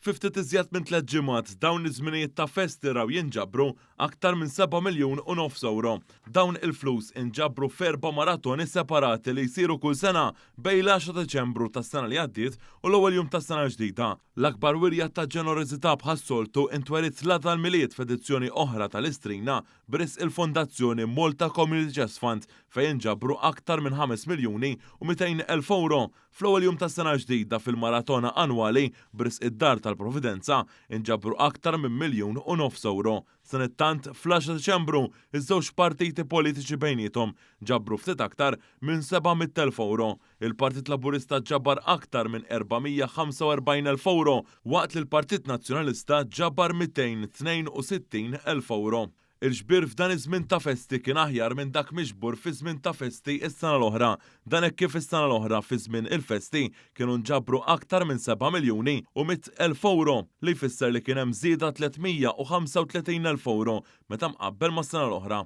Fiftit iżjed minn 3 ġimgħat dawn iż-żminijiet ta' festi raw jinġabru aktar minn 7 miljun u nofs euro. Dawn il-flus inġabru f'erba' maratoni separati li jsiru kull sena bejn l-10 Deċembru tas-sena li għaddiet u l-ewwel jum tas-sena ġdida. L-akbar wirja ta' ġenerożità bħas-soltu intwerit l miliet f'edizzjoni oħra tal-Istrina bris il-Fondazzjoni Malta Community Chest Fund fejn inġabru aktar minn 5 miljuni u 200 elf euro. Fl-ewwel jum tas-sena ġdida fil-maratona annwali bris id-Dar tal-Providenza inġabru aktar minn 1,5 miljun euro. Sanittant fl-10 Deċembru iż-żewġ partiti politiċi bejniethom ġabru ftit aktar minn 700,000 euro. Il-Partit Laburista ġabbar aktar minn 445,000 euro waqt li l-Partit Nazzjonalista ġabbar 262,000 euro. Il-ġbir f'dan iż-żmien ta' festi kien aħjar minn dak miġbur fi żmien ta' festi is-sena l-oħra. Dan hekk kif is-sena l-oħra fi żmien il-festi kienu nġabru aktar minn 7 miljuni u 100,000 euro li jfisser li kien hemm żieda 335,000 euro meta mqabbel mas-sena l-oħra.